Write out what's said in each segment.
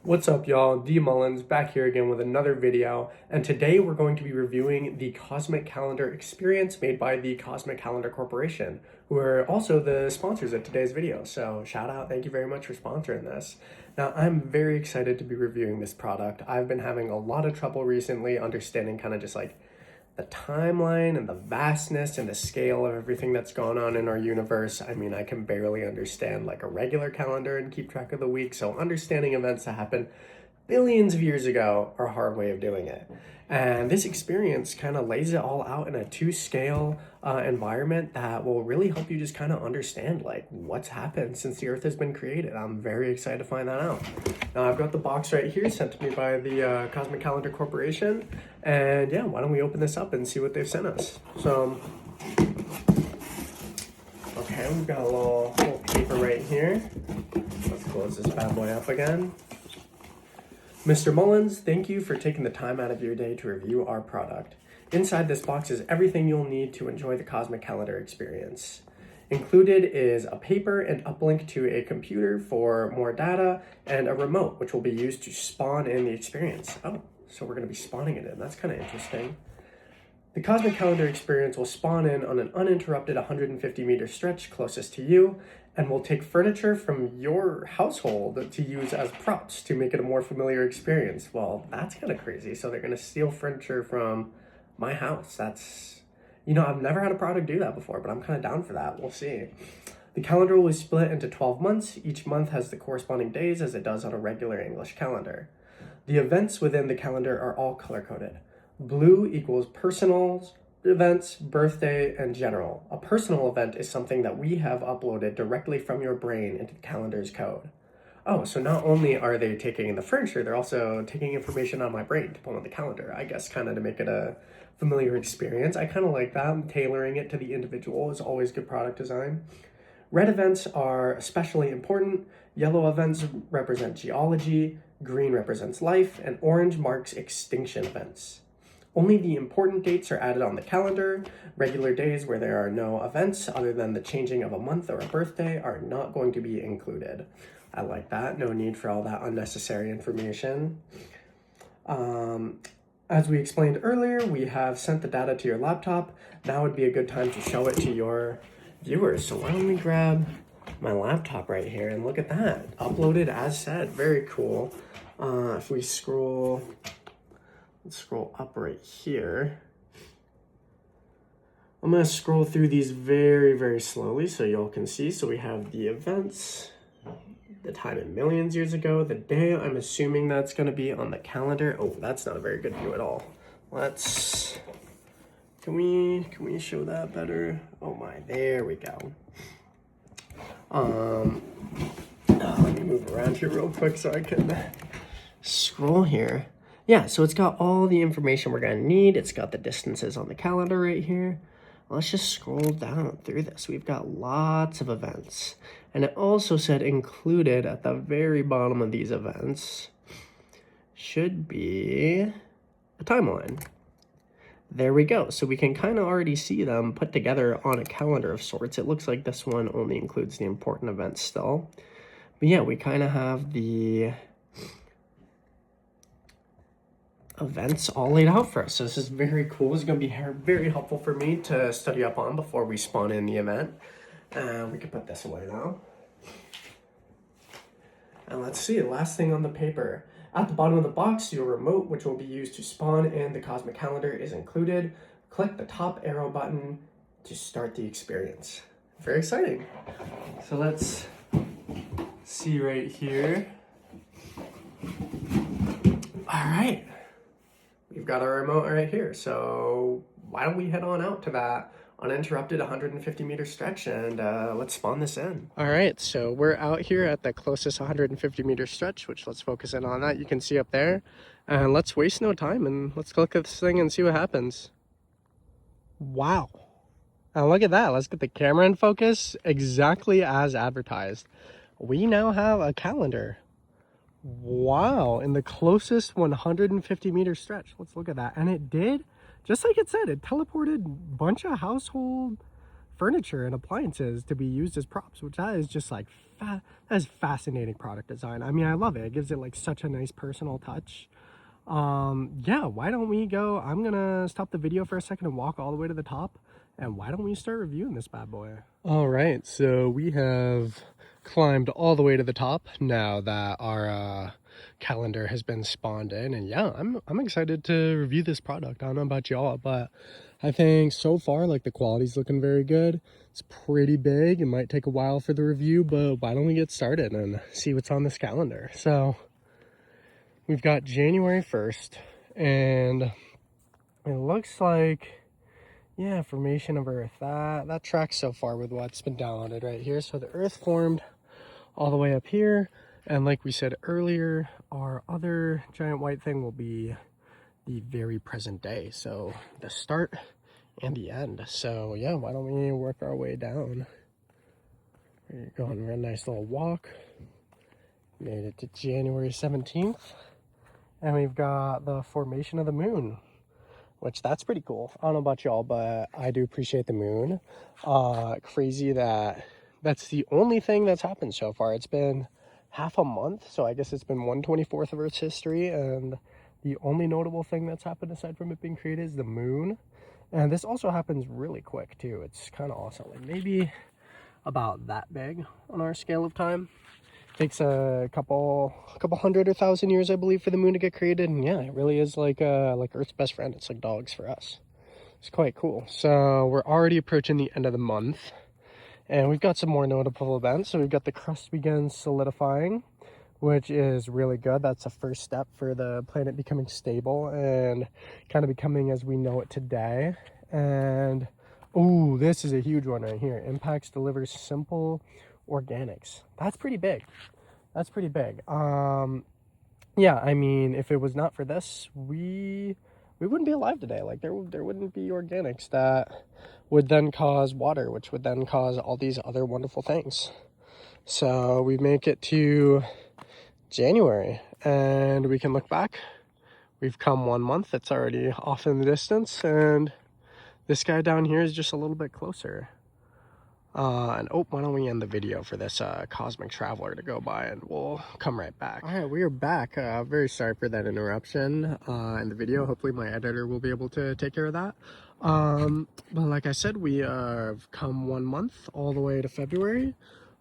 What's up, y'all? D Mullins back here again with another video, and today we're going to be reviewing the Cosmic Calendar experience made by the Cosmic Calendar Corporation, who are also the sponsors of today's video. So shout out, thank you very much for sponsoring this. Now, I'm very excited to be reviewing this product. I've been having a lot of trouble recently understanding kind of just like the timeline and the vastness and the scale of everything that's going on in our universe. I mean, I can barely understand like a regular calendar and keep track of the week, so understanding events that happen billions of years ago are a hard way of doing it. And this experience kind of lays it all out in a two-scale environment that will really help you just kind of understand like what's happened since the Earth has been created. I'm very excited to find that out. Now I've got the box right here sent to me by the Cosmic Calendar Corporation, and yeah, why don't we open this up and see what they've sent us. So, okay, we've got a little paper right here. Let's close this bad boy up again. Mr. Mullins, thank you for taking the time out of your day to review our product. Inside this box is everything you'll need to enjoy the Cosmic Calendar experience. Included is a paper and uplink to a computer for more data, and a remote, which will be used to spawn in the experience. Oh, so we're going to be spawning it in. That's kind of interesting. The Cosmic Calendar experience will spawn in on an uninterrupted 150-meter stretch closest to you, and will take furniture from your household to use as props to make it a more familiar experience. Well, that's kind of crazy. So they're going to steal furniture from my house. That's, I've never had a product do that before, but I'm kind of down for that. We'll see. The calendar will be split into 12 months. Each month has the corresponding days as it does on a regular English calendar. The events within the calendar are all color-coded. Blue equals personals, events, birthday, and general. A personal event is something that we have uploaded directly from your brain into the calendar's code. Oh, so not only are they taking the furniture, they're also taking information on my brain to put on the calendar, I guess kind of to make it a familiar experience. I kind of like that. Tailoring it to the individual is always good product design. Red events are especially important. Yellow events represent geology, green represents life, and orange marks extinction events. Only the important dates are added on the calendar. Regular days where there are no events other than the changing of a month or a birthday are not going to be included. I like that. No need for all that unnecessary information. As we explained earlier, we have sent the data to your laptop. Now would be a good time to show it to your viewers. So why don't we grab my laptop right here and look at that. Uploaded as said. Very cool. If we let's scroll up right here. I'm going to scroll through these very, very slowly so y'all can see. So we have the events, the time in millions years ago, the day. I'm assuming that's going to be on the calendar. Oh, that's not a very good view at all. Can we show that better? Oh my, there we go. Let me move around here real quick so I can scroll here. Yeah, so it's got all the information we're going to need. It's got the distances on the calendar right here. Let's just scroll down through this. We've got lots of events. And it also said included at the very bottom of these events should be a timeline. There we go. So we can kind of already see them put together on a calendar of sorts. It looks like this one only includes the important events still. But yeah, we kind of have the events all laid out for us. So this is very cool. It's going to be very helpful for me to study up on before we spawn in the event. We can put this away now. And let's see, the last thing on the paper. At the bottom of the box, your remote, which will be used to spawn in the Cosmic Calendar, is included. Click the top arrow button to start the experience. Very exciting. So let's see right here. All right. We've got our remote right here, so why don't we head on out to that uninterrupted 150-meter stretch and let's spawn this in. All right, so we're out here at the closest 150-meter stretch, which let's focus in on that. You can see up there, and let's waste no time and let's click this thing and see what happens. Wow. Now look at that. Let's get the camera in focus exactly as advertised. We now have a calendar. Wow, in the closest 150-meter stretch. Let's look at that. And it did, just like it said, it teleported a bunch of household furniture and appliances to be used as props, which that is just like that is fascinating product design. I mean, I love it. It gives it like such a nice personal touch. Yeah, why don't we go? I'm gonna stop the video for a second and walk all the way to the top. And why don't we start reviewing this bad boy? All right, so we have climbed all the way to the top now that our calendar has been spawned in, and yeah, I'm excited to review this product. I don't know about y'all, but I think so far like the quality's looking very good. It's pretty big. It might take a while for the review, but why don't we get started and see what's on this calendar? So we've got January 1st, and it looks like, yeah, formation of Earth. That tracks so far with what's been downloaded right here. So the Earth formed all the way up here, and like we said earlier, our other giant white thing will be the very present day. So the start and the end. So yeah, why don't we work our way down? We're going a nice little walk. Made it to January 17th, and we've got the formation of the moon, which that's pretty cool. I don't know about y'all, but I do appreciate the moon. Crazy that that's the only thing that's happened so far. It's been half a month, so I guess it's been 1/24 of Earth's history, and the only notable thing that's happened aside from it being created is the moon. And this also happens really quick too. It's kind of awesome. Like maybe about that big on our scale of time. Takes a couple hundred or thousand years, I believe, for the moon to get created. And yeah, it really is like Earth's best friend. It's like dogs for us. It's quite cool. So we're already approaching the end of the month, and we've got some more notable events. So we've got the crust begins solidifying, which is really good. That's the first step for the planet becoming stable and kind of becoming as we know it today. And oh, this is a huge one right here. Impacts delivers simple organics. That's pretty big. That's pretty big. Yeah, I mean, if it was not for this, we wouldn't be alive today. Like there wouldn't be organics that would then cause water, which would then cause all these other wonderful things. So we make it to January, and we can look back. We've come 1 month. It's already off in the distance, and this guy down here is just a little bit closer. And oh, why don't we end the video for this cosmic traveler to go by, and we'll come right back. All right, we are back. Very sorry for that interruption in the video. Hopefully my editor will be able to take care of that. But like I said, we have come 1 month all the way to February.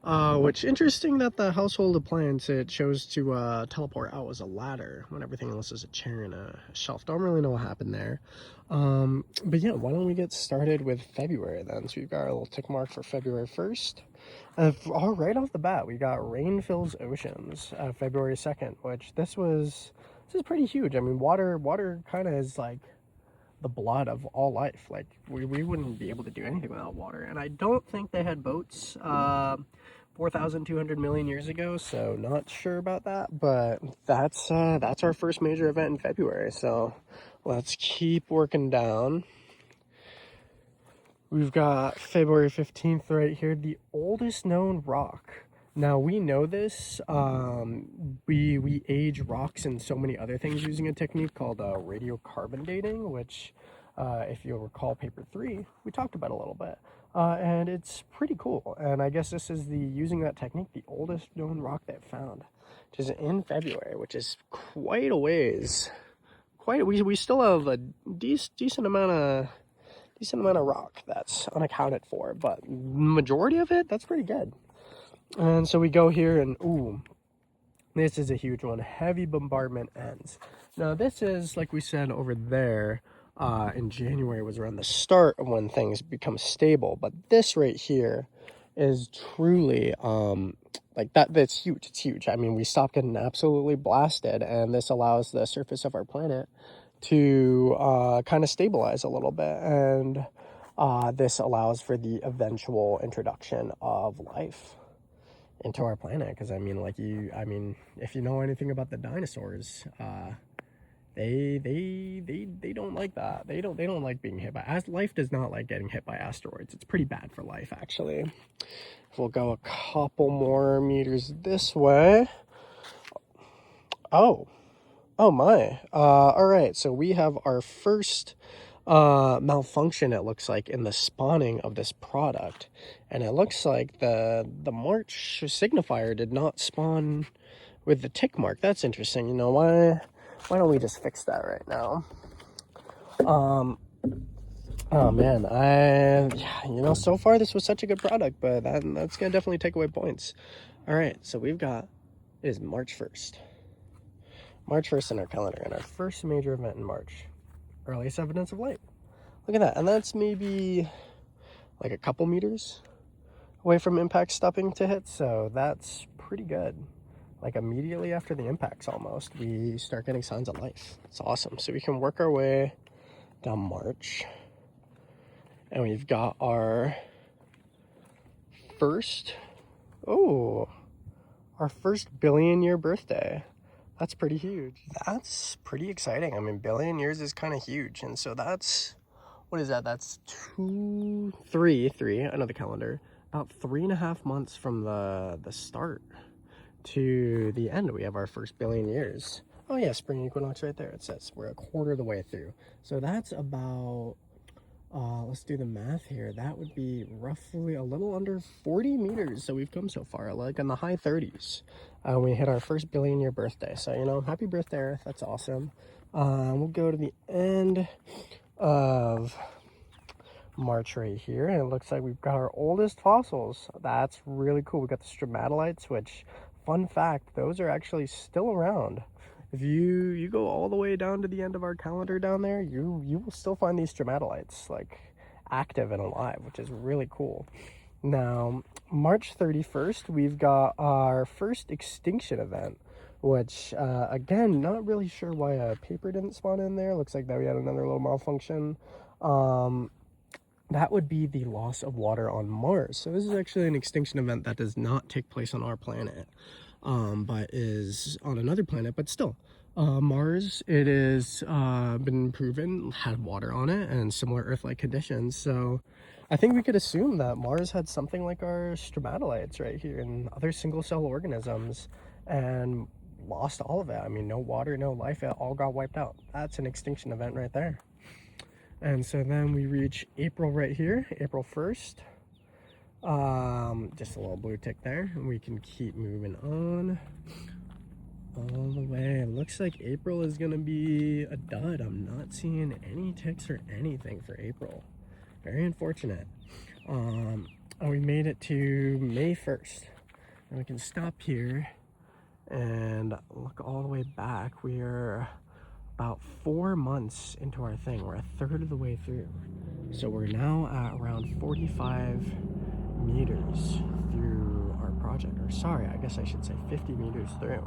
Which interesting that the household appliance it chose to teleport out was a ladder when everything else is a chair and a shelf. Don't really know what happened there. But yeah, why don't we get started with February then? So we've got our little tick mark for February 1st. All right off the bat, we got rain fills oceans, February 2nd, which this is pretty huge. I mean, water kind of is like the blood of all life. Like we wouldn't be able to do anything without water. And I don't think they had boats 4,200 million years ago, so not sure about that, but that's our first major event in February. So let's keep working down. We've got February 15th right here, the oldest known rock. Now we know this, we age rocks and so many other things using a technique called radiocarbon dating, which if you'll recall paper 3, we talked about a little bit. And it's pretty cool. And I guess this is using that technique, the oldest known rock they've found, which is in February, which is quite a ways. We still have a decent amount of rock that's unaccounted for, but majority of it, that's pretty good. And so we go here, and ooh, this is a huge one. Heavy bombardment ends. Now this is, like we said over there, in January was around the start of when things become stable, but this right here is truly like that's huge. It's huge. I mean, we stop getting absolutely blasted, and this allows the surface of our planet to kind of stabilize a little bit, and this allows for the eventual introduction of life into our planet. Because I mean, if you know anything about the dinosaurs, they don't like that. They don't like being hit by life does not like getting hit by asteroids. It's pretty bad for life, actually. We'll go a couple more meters this way. Oh my. All right, so we have our first malfunction, it looks like, in the spawning of this product. And it looks like the March signifier did not spawn with the tick mark. That's interesting. You know, why don't we just fix that right now? Oh man, so far this was such a good product, but that's gonna definitely take away points. All right, so we've got, it is March 1st. March 1st in our calendar, and our first major event in March, earliest evidence of light. Look at that, and that's maybe like a couple meters away from impact stopping to hit, so that's pretty good. Like immediately after the impacts almost, we start getting signs of life. It's awesome. So we can work our way down March, and we've got our first, our first billion-year birthday. That's pretty huge. That's pretty exciting. I mean, billion years is kind of huge. And so that's, what is that? That's three, I know the calendar, about 3.5 months from the start to the end. We have our first billion years. Oh yeah, spring equinox right there. It says we're a quarter of the way through. So that's about, let's do the math here. That would be roughly a little under 40 meters. So we've come so far, like in the high 30s. We hit our first billion-year birthday. So, you know, happy birthday, Earth. That's awesome. We'll go to the end of March right here, and it looks like we've got our oldest fossils. That's really cool. We got the stromatolites, which, fun fact, those are actually still around. If you go all the way down to the end of our calendar down there, you will still find these stromatolites like active and alive, which is really cool. Now, March 31st, we've got our first extinction event, which again, not really sure why a paper didn't spawn in there. Looks like that we had another little malfunction. That would be the loss of water on Mars. So this is actually an extinction event that does not take place on our planet, but is on another planet, but still. Mars, it is been proven, had water on it and similar Earth-like conditions. So I think we could assume that Mars had something like our stromatolites right here and other single-cell organisms and lost all of it. I mean, no water, no life, it all got wiped out. That's an extinction event right there. And so then we reach April right here, April 1st. Just a little blue tick there, and we can keep moving on all the way. It looks like April is gonna be a dud. I'm not seeing any ticks or anything for April. Very unfortunate. And we made it to May 1st, and we can stop here and look all the way back. We are about 4 months into our thing. We're a third of the way through. So we're now at around 45 meters through our project. Or sorry, I guess I should say 50 meters through.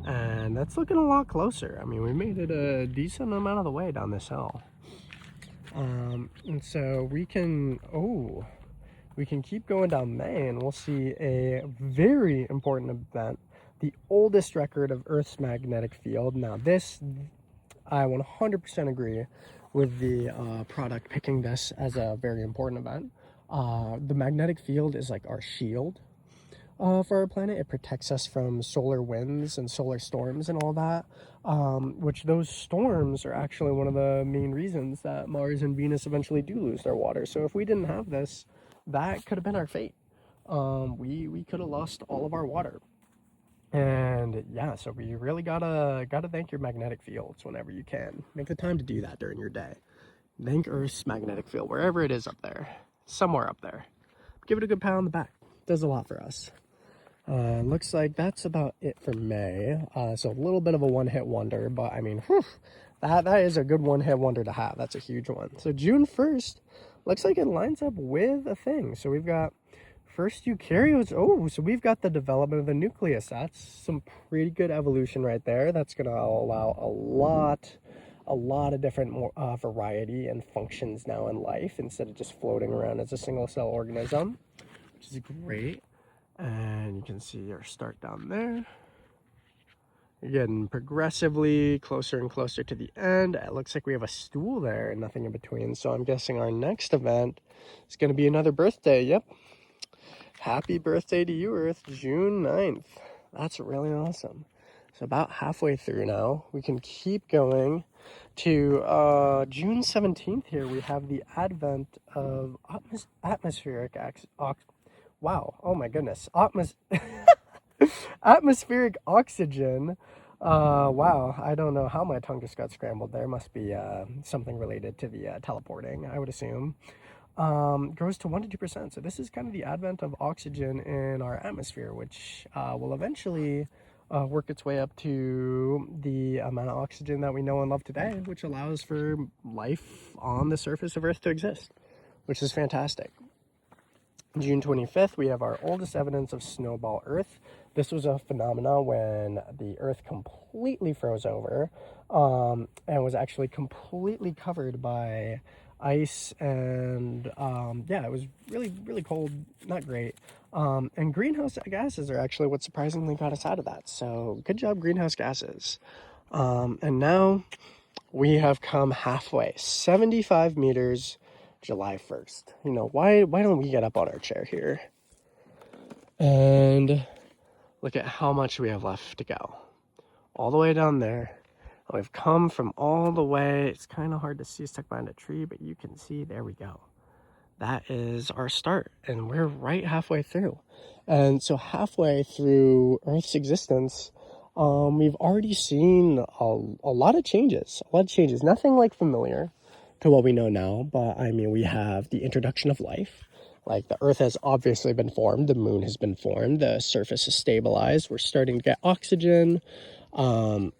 And that's looking a lot closer. I mean, we made it a decent amount of the way down this hill. And so we can keep going down May and we'll see a very important event, the oldest record of Earth's magnetic field. Now this, I 100% agree with the product picking this as a very important event. The magnetic field is like our shield for our planet. It protects us from solar winds and solar storms and all that, which those storms are actually one of the main reasons that Mars and Venus eventually do lose their water. So if we didn't have this, that could have been our fate. We could have lost all of our water. And yeah, so we really gotta thank your magnetic fields whenever you can. Make the time to do that during your day. Thank Earth's magnetic field, wherever it is up there, somewhere up there. Give it a good pat on the back. Does a lot for us. Looks like that's about it for May. So a little bit of a one-hit wonder, but I mean, whew, that is a good one-hit wonder to have. That's a huge one. So June 1st, looks like it lines up with a thing. So we've got first eukaryotes. Oh, so we've got the development of the nucleus. That's some pretty good evolution right there. That's going to allow a lot of different variety and functions now in life instead of just floating around as a single cell organism, which is great. And you can see our start down there. You're getting progressively closer and closer to the end. It looks like we have a stool there and nothing in between. So I'm guessing our next event is going to be another birthday. Yep. Happy birthday to you, Earth, June 9th. That's really awesome. So about halfway through now. We can keep going to June 17th here. We have the advent of atmospheric wow, oh my goodness. Atmospheric oxygen. Wow, I don't know how my tongue just got scrambled there. Must be something related to the teleporting, I would assume. Grows to 1 to 2%. So this is kind of the advent of oxygen in our atmosphere, which will eventually work its way up to the amount of oxygen that we know and love today, which allows for life on the surface of Earth to exist, which is fantastic. June 25th, we have our oldest evidence of snowball Earth. This was a phenomenon when the Earth completely froze over and was actually completely covered by ice, and yeah, it was really, really cold, not great. And greenhouse gases are actually what surprisingly got us out of that. So good job, greenhouse gases. And now we have come halfway, 75 meters, July 1st. You know, why don't we get up on our chair here and look at how much we have left to go. All the way down there. We've come from all the way. It's kind of hard to see stuck behind a tree, but you can see, there we go. That is our start, and we're right halfway through. And so halfway through Earth's existence, we've already seen a lot of changes. Nothing like familiar to what we know now, but I mean, we have the introduction of life. Like, the Earth has obviously been formed, the moon has been formed, the surface is stabilized, we're starting to get oxygen, the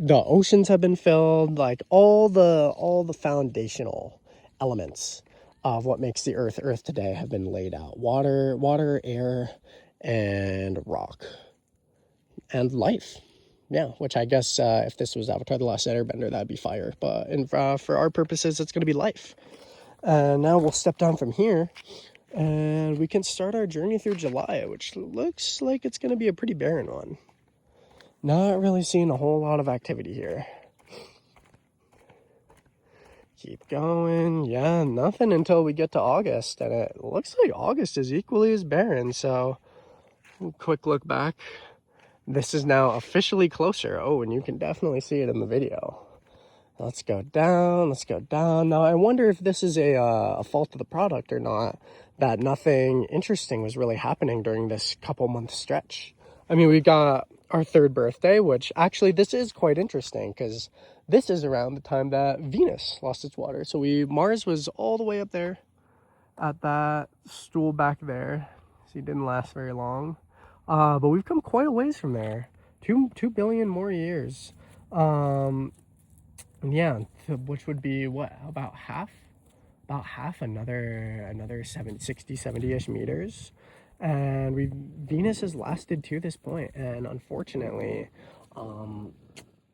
oceans have been filled, like all the foundational elements of what makes the Earth today have been laid out. Water, air, and rock, and life. Yeah, which I guess if this was Avatar: The Last Airbender, that'd be fire. But for our purposes, it's going to be life. Now we'll step down from here, and we can start our journey through July, which looks like it's going to be a pretty barren one. Not really seeing a whole lot of activity here. Keep going. Yeah, nothing until we get to August, and it looks like August is equally as barren. So, quick look back. This is now officially closer. Oh, and you can definitely see it in the video. Let's go down. Now, I wonder if this is a fault of the product or not, that nothing interesting was really happening during this couple-month stretch. I mean, we got our third birthday, which actually this is quite interesting because this is around the time that Venus lost its water. So Mars was all the way up there at that stool back there. So it didn't last very long. But we've come quite a ways from there. 2 billion more years. Yeah, which would be what, about half another 70-ish meters. And Venus has lasted to this point, and unfortunately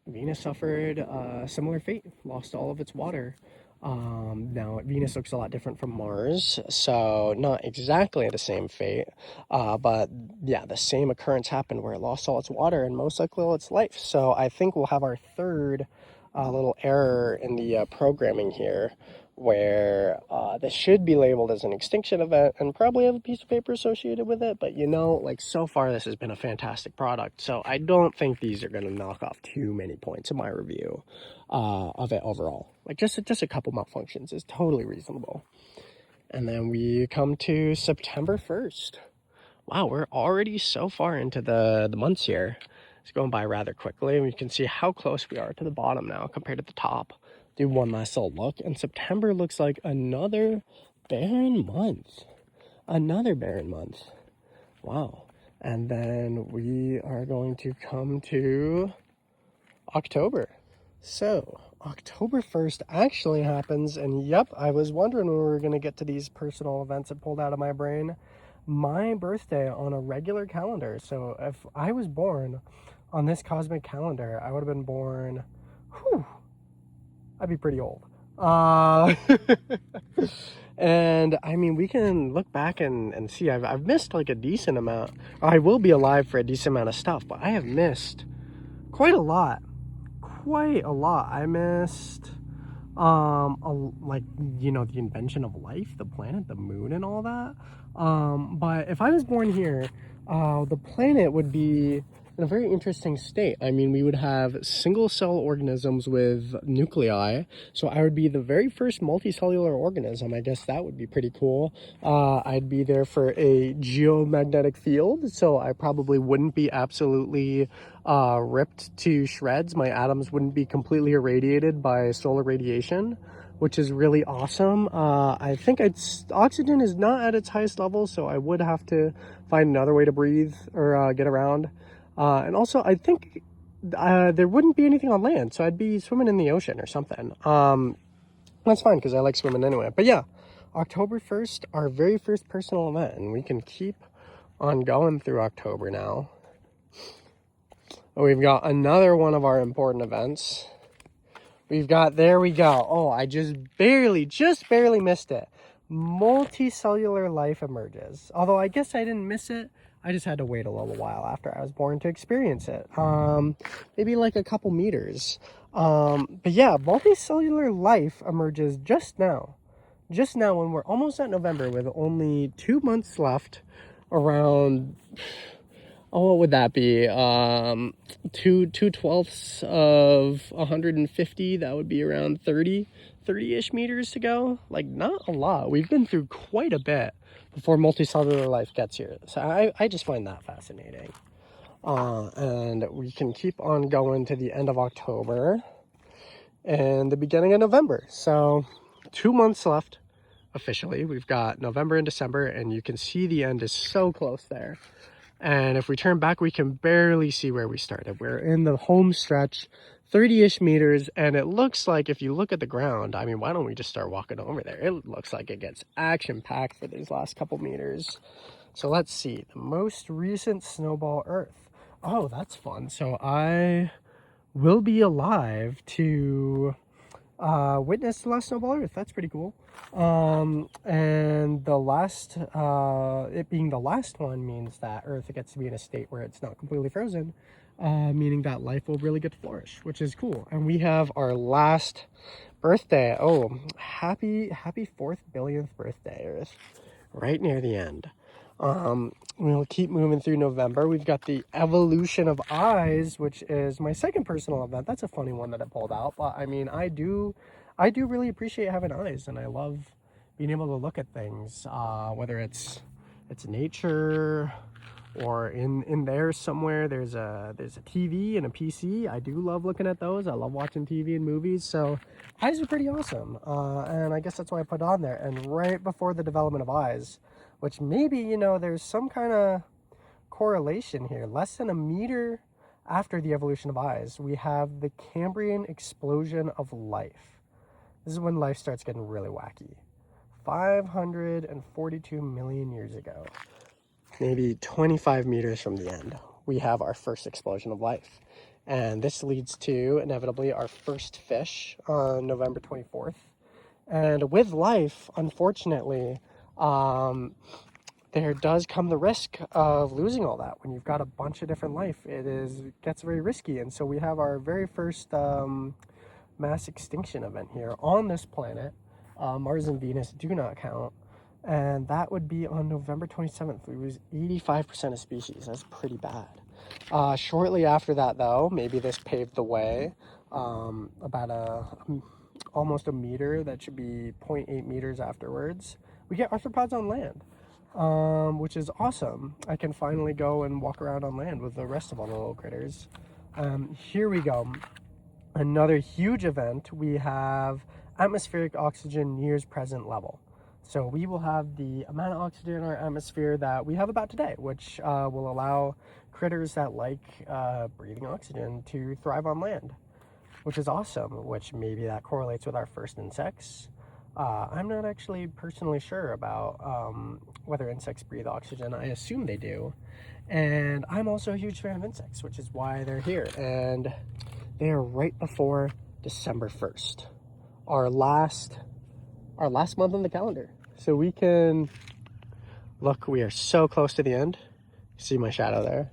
Venus suffered a similar fate, lost all of its water. Now Venus looks a lot different from Mars, so not exactly the same fate, but yeah, the same occurrence happened where it lost all its water and most likely all its life. So I think we'll have our third little error in the programming here, where this should be labeled as an extinction event and probably have a piece of paper associated with it. But you know, like, so far this has been a fantastic product, so I don't think these are going to knock off too many points in my review of it overall. Like, just a couple malfunctions is totally reasonable. And then we come to September 1st. Wow, we're already so far into the months here. It's going by rather quickly. We can see how close we are to the bottom now compared to the top. Do one last little look, and September looks like another barren month. Wow. And then we are going to come to October. So October 1st actually happens, and yep, I was wondering when we were going to get to these personal events that pulled out of my brain. My birthday on a regular calendar. So if I was born on this cosmic calendar, I would have been born, I'd be pretty old. And I mean, we can look back and see, I've missed like a decent amount. I will be alive for a decent amount of stuff, but I have missed quite a lot. I missed like, you know, the invention of life, the planet, the moon, and all that. But if I was born here, the planet would be in a very interesting state. I mean, we would have single cell organisms with nuclei. So I would be the very first multicellular organism. I guess that would be pretty cool. I'd be there for a geomagnetic field. So I probably wouldn't be absolutely ripped to shreds. My atoms wouldn't be completely irradiated by solar radiation, which is really awesome. I think oxygen is not at its highest level, so I would have to find another way to breathe or get around. And also, I think there wouldn't be anything on land, so I'd be swimming in the ocean or something. That's fine, because I like swimming anyway. But yeah, October 1st, our very first personal event, and we can keep on going through October now. We've got another one of our important events. We've got, there we go. Oh, I just barely missed it. Multicellular life emerges. Although I guess I didn't miss it. I just had to wait a little while after I was born to experience it. Maybe like a couple meters. But yeah, multicellular life emerges just now. Just now, when we're almost at November with only 2 months left, around, oh, what would that be? 2/12 of 150. That would be around 30-ish meters to go. Like, not a lot. We've been through quite a bit before multicellular life gets here. So I just find that fascinating. And we can keep on going to the end of October and the beginning of November. So 2 months left officially. We've got November and December, and you can see the end is so close there. And if we turn back, we can barely see where we started. We're in the home stretch, 30-ish meters, and it looks like, if you look at the ground, I mean, why don't we just start walking over there? It looks like it gets action-packed for these last couple meters. So let's see, the most recent snowball Earth. Oh, that's fun. So I will be alive to witness the last snowball Earth. That's pretty cool. And the last, it being the last one means that Earth gets to be in a state where it's not completely frozen, meaning that life will really get to flourish, which is cool. And we have our last birthday. Oh, happy 4th billionth birthday, Earth, right near the end. We'll keep moving through November. We've got the evolution of eyes, which is my second personal event. That's a funny one that I pulled out, but I mean, I do really appreciate having eyes, and I love being able to look at things, whether it's nature or in there somewhere there's a TV and a PC. I do love looking at those. I love watching TV and movies, so eyes are pretty awesome. And I guess that's why I put it on there. And right before the development of eyes, which maybe, you know, there's some kind of correlation here, less than a meter after the evolution of eyes, we have the Cambrian explosion of life. This is when life starts getting really wacky. 542 million years ago, maybe 25 meters from the end, we have our first explosion of life. And this leads to, inevitably, our first fish on November 24th. And with life, unfortunately, there does come the risk of losing all that. When you've got a bunch of different life, it gets very risky. And so we have our very first mass extinction event here on this planet. Mars and Venus do not count. And that would be on November 27th. We lose 85% of species. That's pretty bad. Shortly after that, though, maybe this paved the way. About almost a meter, that should be 0.8 meters afterwards, we get arthropods on land, which is awesome. I can finally go and walk around on land with the rest of all the little critters. Here we go. Another huge event. We have atmospheric oxygen nears present level. So we will have the amount of oxygen in our atmosphere that we have about today, which will allow critters that like breathing oxygen to thrive on land, which is awesome, which maybe that correlates with our first insects. I'm not actually personally sure about whether insects breathe oxygen. I assume they do. And I'm also a huge fan of insects, which is why they're here. And they are right before December 1st, our last month on the calendar. So we can look, we are so close to the end. See my shadow there?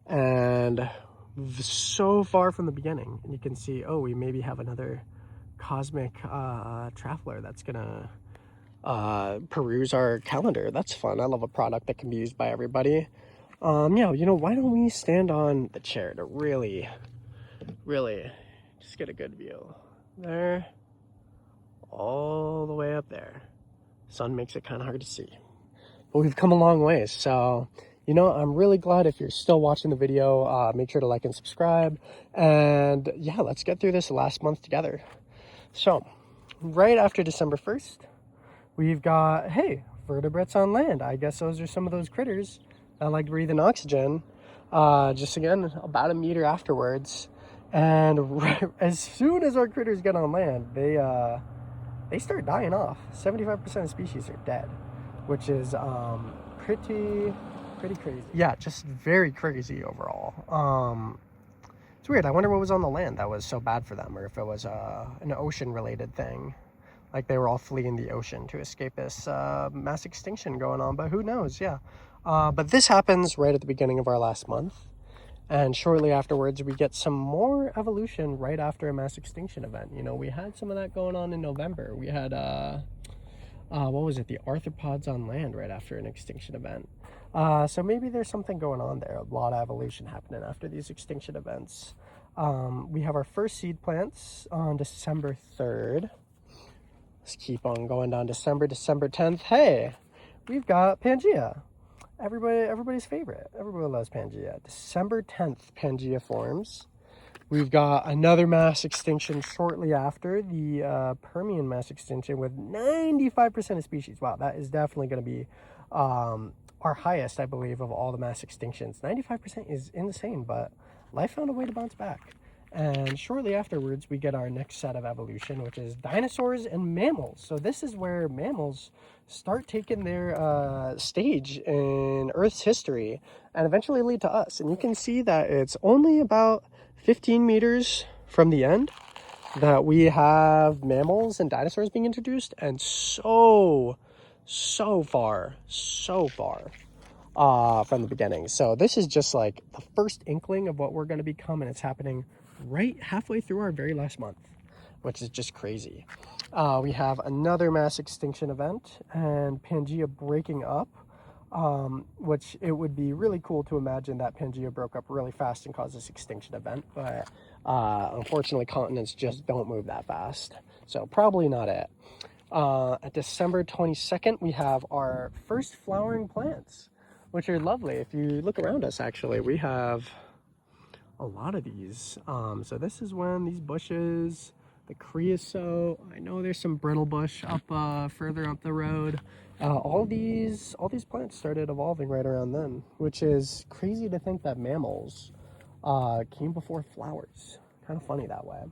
And so far from the beginning. And you can see, oh, we maybe have another cosmic traveler that's gonna peruse our calendar. That's fun. I love a product that can be used by everybody. Yeah, why don't we stand on the chair to really just get a good view. There, all the way up there. Sun makes it kind of hard to see. But we've come a long ways, so I'm really glad if you're still watching the video. Make sure to like and subscribe, and yeah, let's get through this last month together. So right after December 1st, we've got, hey, vertebrates on land. I guess those are some of those critters that like breathing oxygen. Just again, about a meter afterwards, and as soon as our critters get on land, they start dying off. 75% of species are dead, which is pretty crazy. Yeah, just very crazy overall. It's weird. I wonder what was on the land that was so bad for them, or if it was an ocean related thing, like they were all fleeing the ocean to escape this mass extinction going on. But who knows? Yeah. But this happens right at the beginning of our last month, and shortly afterwards we get some more evolution right after a mass extinction event. We had some of that going on in November. We had what was it, the arthropods on land right after an extinction event. So maybe there's something going on there. A lot of evolution happening after these extinction events. We have our first seed plants on December 3rd. Let's keep on going down. December 10th. Hey, we've got Pangea. Everybody's favorite. Everybody loves Pangea. December 10th, Pangea forms. We've got another mass extinction shortly after, the Permian mass extinction with 95% of species. Wow, that is definitely going to be our highest, I believe, of all the mass extinctions. 95% is insane, but life found a way to bounce back. And shortly afterwards, we get our next set of evolution, which is dinosaurs and mammals. So this is where mammals start taking their stage in Earth's history and eventually lead to us. And you can see that it's only about 15 meters from the end that we have mammals and dinosaurs being introduced, and so far from the beginning. So this is just like the first inkling of what we're going to become, and it's happening right halfway through our very last month, which is just crazy. We have another mass extinction event and Pangea breaking up, which it would be really cool to imagine that Pangea broke up really fast and caused this extinction event, but unfortunately continents just don't move that fast, so probably not it. At December 22nd, we have our first flowering plants, which are lovely. If you look around us, actually, we have a lot of these. So this is when these bushes, the creosote, I know there's some brittle bush up further up the road. All these plants started evolving right around then, which is crazy to think that mammals came before flowers. Kind of funny that way.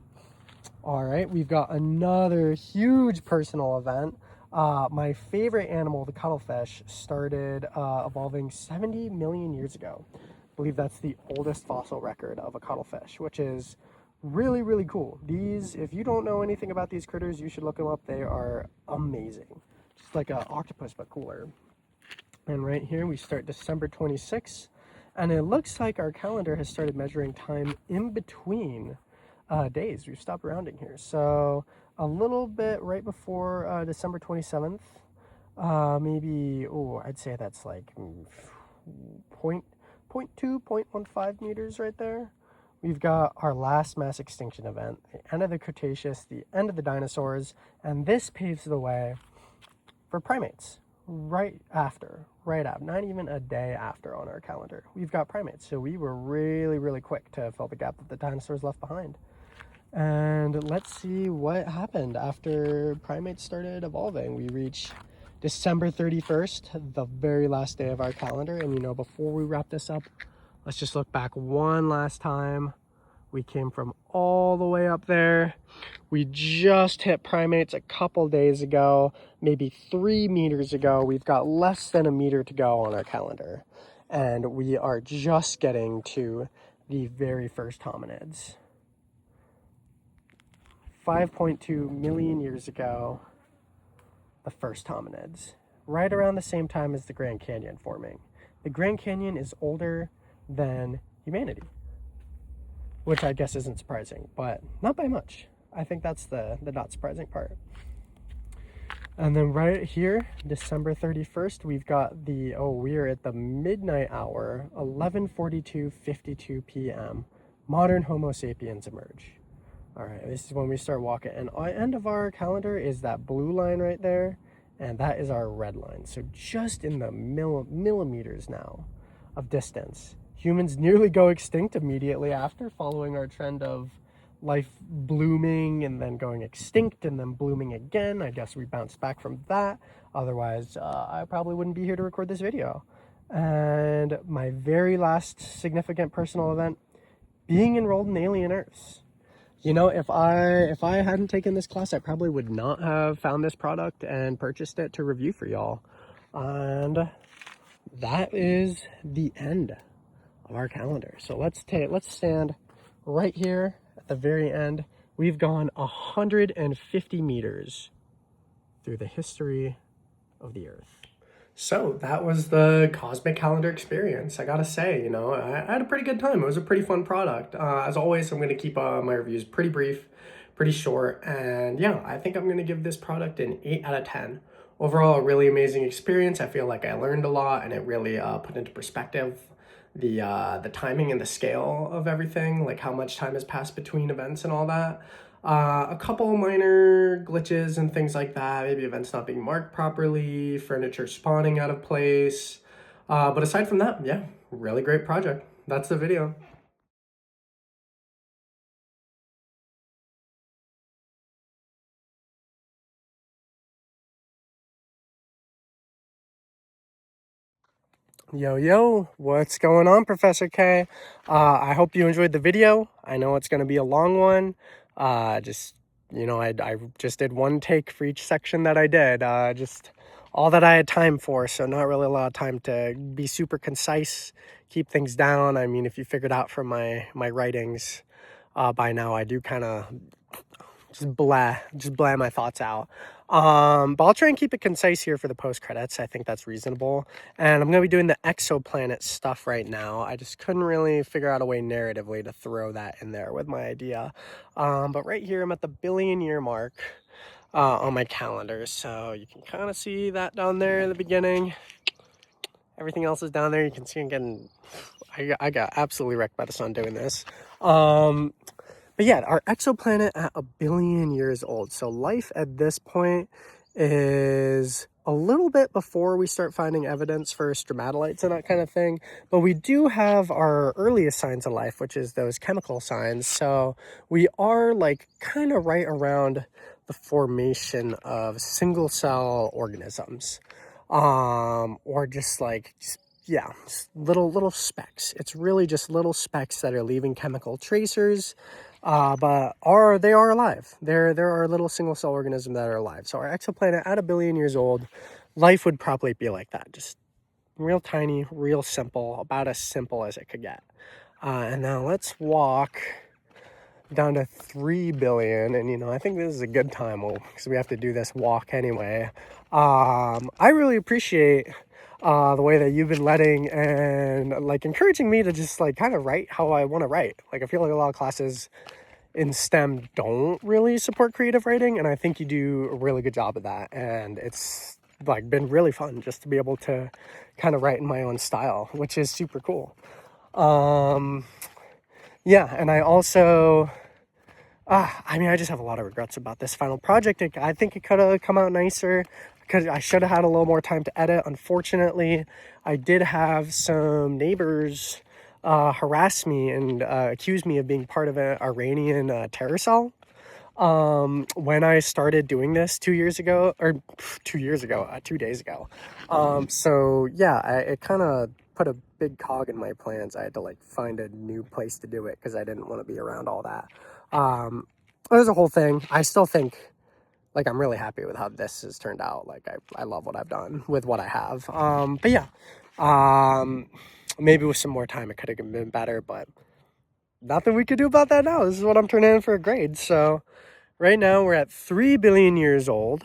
All right, we've got another huge personal event. My favorite animal, the cuttlefish, started evolving 70 million years ago. I believe that's the oldest fossil record of a cuttlefish, which is really cool. These, if you don't know anything about these critters, you should look them up. They are amazing. Just like an octopus, but cooler. And right here, we start December 26th, and it looks like our calendar has started measuring time in between days. We've stopped rounding here, so a little bit right before December 27th, maybe, I'd say that's like 0.2, 0.15 meters right there. We've got our last mass extinction event, the end of the Cretaceous, the end of the dinosaurs, and this paves the way for primates. Right after, not even a day after on our calendar, we've got primates. So we were really quick to fill the gap that the dinosaurs left behind. And let's see what happened after primates started evolving. We reach December 31st, the very last day of our calendar. And before we wrap this up, let's just look back one last time. We came from all the way up there. We just hit primates a couple days ago, maybe 3 meters ago. We've got less than a meter to go on our calendar. And we are just getting to the very first hominids. 5.2 million years ago, the first hominids, right around the same time as the Grand Canyon forming. The Grand Canyon is older than humanity, which I guess isn't surprising, but not by much. I think that's the not surprising part. And then right here, December 31st, we've got the, we are at the midnight hour, 11:42:52 p.m. Modern Homo sapiens emerge. All right, this is when we start walking. And our end of our calendar is that blue line right there, and that is our red line. So just in the millimeters now of distance. Humans nearly go extinct immediately after, following our trend of life blooming and then going extinct and then blooming again. I guess we bounced back from that. Otherwise, I probably wouldn't be here to record this video. And my very last significant personal event, being enrolled in Alien Earths. You know, if I hadn't taken this class, I probably would not have found this product and purchased it to review for y'all. And that is the end of our calendar. So let's stand right here at the very end. We've gone 150 meters through the history of the Earth. So that was the Cosmic Calendar experience. I gotta say, you know, I had a pretty good time. It was a pretty fun product. As always, I'm gonna keep my reviews pretty brief, pretty short, and yeah, I think I'm gonna give this product an 8 out of 10. Overall, a really amazing experience. I feel like I learned a lot, and it really put into perspective the timing and the scale of everything, like how much time has passed between events and all that. A couple minor glitches and things like that, maybe events not being marked properly, furniture spawning out of place. But aside from that, yeah, really great project. That's the video. Yo, what's going on, Professor K? I hope you enjoyed the video. I know it's going to be a long one. You know, I just did one take for each section that I did. Just all that I had time for, so not really a lot of time to be super concise, keep things down. I mean, if you figured out from my writings by now, I do kind of just blah my thoughts out. But I'll try and keep it concise here for the post credits. I think that's reasonable. And I'm gonna be doing the exoplanet stuff right now. I just couldn't really figure out a way narratively to throw that in there with my idea. But right here, I'm at the billion-year mark on my calendar. So you can kind of see that down there in the beginning. Everything else is down there. You can see I'm getting, I got absolutely wrecked by the sun doing this. But yeah, our exoplanet at 1 billion years old. So life at this point is a little bit before we start finding evidence for stromatolites and that kind of thing. But we do have our earliest signs of life, which is those chemical signs. So we are like kind of right around the formation of single cell organisms. Or just little specks. It's really just little specks that are leaving chemical tracers. But they are alive. There are little single cell organisms that are alive. So our exoplanet at 1 billion years old, life would probably be like that. Just real tiny, real simple, about as simple as it could get. And now let's walk down to 3 billion. And, you know, I think this is a good time because we have to do this walk anyway. I really appreciate the way that you've been letting and like encouraging me to just like kind of write how I want to write. Like I feel like a lot of classes in STEM don't really support creative writing, and I think you do a really good job of that. And it's like been really fun just to be able to kind of write in my own style, which is super cool. Yeah, and I also I just have a lot of regrets about this final project. I think it could have come out nicer. Because I should have had a little more time to edit. Unfortunately, I did have some neighbors harass me and accuse me of being part of an Iranian terror cell. When I started doing this 2 days ago. So yeah, it kind of put a big cog in my plans. I had to like find a new place to do it because I didn't want to be around all that. It was a whole thing. I still think like I'm really happy with how this has turned out. Like I love what I've done with what I have. But yeah, maybe with some more time it could have been better, but nothing we could do about that now. This is what I'm turning in for a grade. So right now we're at 3 billion years old,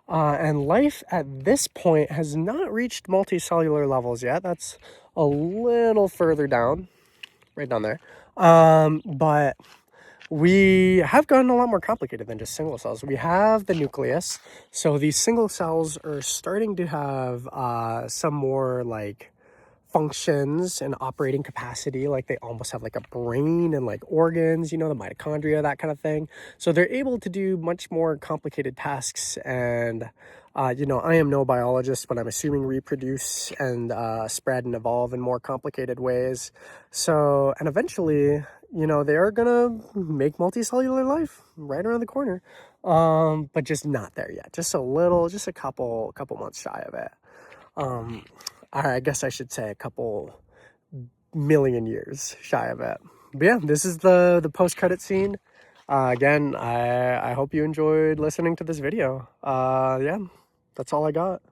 and life at this point has not reached multicellular levels yet. That's a little further down, right down there. But we have gotten a lot more complicated than just single cells. We have the nucleus. So these single cells are starting to have some more like functions and operating capacity, like they almost have like a brain and like organs, you know, the mitochondria, that kind of thing. So they're able to do much more complicated tasks. And you know, I am no biologist, but I'm assuming reproduce and spread and evolve in more complicated ways. So, and eventually, you know, they are gonna make multicellular life right around the corner, but just not there yet. Just a couple months shy of it. I guess I should say a couple million years shy of it. But yeah, this is the post-credit scene. Again, I hope you enjoyed listening to this video. Yeah, that's all I got.